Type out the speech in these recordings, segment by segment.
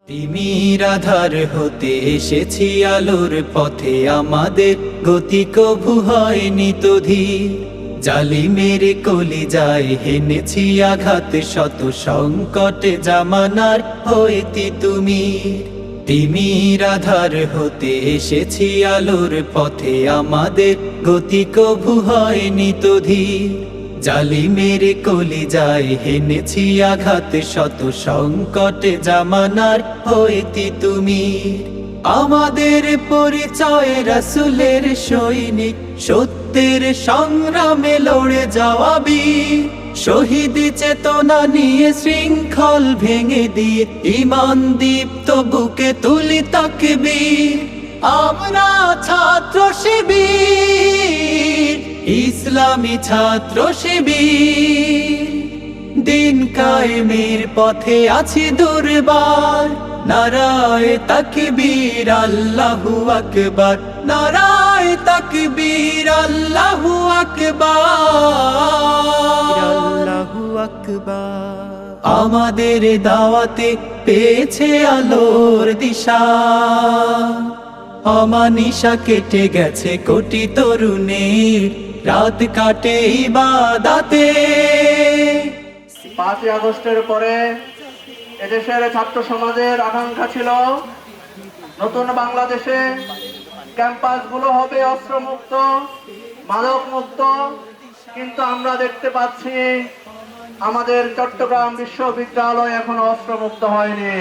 তিমির আধার হতে এসেছি আলোর পথে, আমাদের গতি কভু হয়নি তো ধীর। জালিমের কলিজায় হেনেছি আঘাত, শত সংকটে জামানার হইতি তুমি। তিমির আধার হতে এসেছি আলোর পথে, আমাদের গতি কভু হয়নি তো ধীর। জালিমের কলিজায় হেনেছি আঘাত, শত সংকটে জামানার হইতি তুমি। আমাদের পরিচয় রাসূলের সৈনিক, সত্যের সংগ্রামে লড়ে যাওয়া বীর। শহীদ চেতনা নিয়ে শৃঙ্খল ভেঙে দিয়ে, ঈমান দীপ্ত বুকে তুলি তাকবীর। আমরা ছাত্র শিবির, ইসলামী ছাত্র শিবির। দিন কায়েমের পথে আছি দুর্বার, নারায়ে তাকবীর আল্লাহু আকবার, নারায়ে তাকবীর আল্লাহু আকবার, আল্লাহু আকবার। আমাদের দাওয়াতে পেয়েছে আলোর দিশা, অমানিশা কেটে গেছে কোটি তরুণের, রাত কাটে ইবাদতে। 5ই আগস্টের পরে এদেশের ছাত্র সমাজের আকাঙ্ক্ষা ছিল নতুন বাংলাদেশে ক্যাম্পাসগুলো হবে অস্ত্রমুক্ত, মাদক মুক্ত। কিন্তু আমরা দেখতে পাচ্ছি আমাদের চট্টগ্রাম বিশ্ববিদ্যালয় এখনো অস্ত্রমুক্ত হয়নি।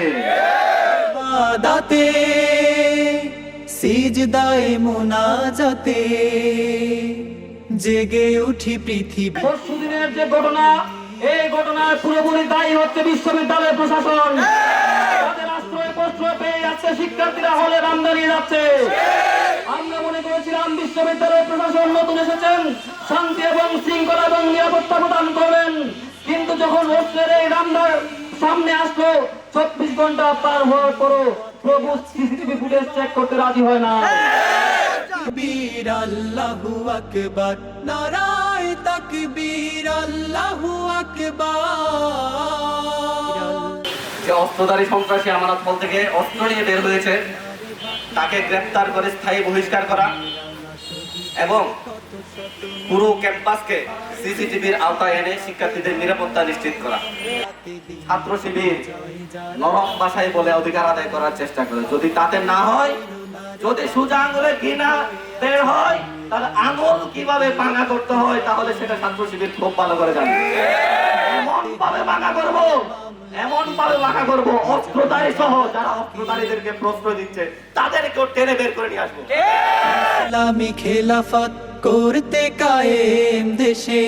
ইবাদতে সিজদায়ে মুনাজাতে জেগে উঠি পৃথিবী। পরশুদিনের যে ঘটনা, এই ঘটনার পুরোপুরি দায়ী হচ্ছে বিশ্ববিদ্যালয় প্রশাসন। তাদের আশ্রয় প্রশ্রয় পেয়ে যাচ্ছে, শিক্ষার্থীরা হলে রাম দাঁড়িয়ে যাচ্ছে। আমরা মনে করেছিলাম বিশ্ববিদ্যালয় প্রশাসন নতুন এসেছেন, শান্তি এবং শৃঙ্খলা এবং নিরাপত্তা প্রদান করবেন। কিন্তু যখন হোস্টেলের এই রামদার সামনে আসলো, 24 ঘন্টা পার হওয়ার পরও প্রভু সিসিটিভি ফুটেজ চেক করতে রাজি হয় না। তাকবীর আল্লাহু আকবার, নারায়ে তাকবীর আল্লাহু আকবার। যে অস্ত্রধারী সন্ত্রাসী আমানত হল থেকে অস্ত্র নিয়ে বের হয়েছে, তাকে গ্রেফতার করে স্থায়ী বহিষ্কার করা এবং পুরো ক্যাম্পাসকে সিসিটিভির আওতায় এনে শিক্ষার্থীদের নিরাপত্তা নিশ্চিত করা। ছাত্র শিবির নরম ভাষায় বলে অধিকার আদায় করার চেষ্টা করে। যদি তাতে না হয়, যদি সোজা আঙুলে ঘৃণা বের হয়, তাহলে আঙুল কিভাবে ভাঙা করতে হয় তাহলে সেটা ছাত্র শিবির খুব ভালো করে জানে। এমন ভাবে ভাঙা করবো, এমন ভাবে ভাঙা করবো, অস্ত্রধারী সহ যারা অস্ত্রধারীদেরকে প্রশ্রয় দিচ্ছে তাদেরকেও টেনে বের করে নিয়ে আসবো। ইসলামী খেলাফত করতে কায়েম দেশে,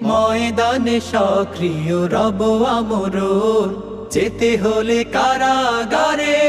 ময়দানে সক্রিয় রব আমরণ, যেতে হলে কারাগারে।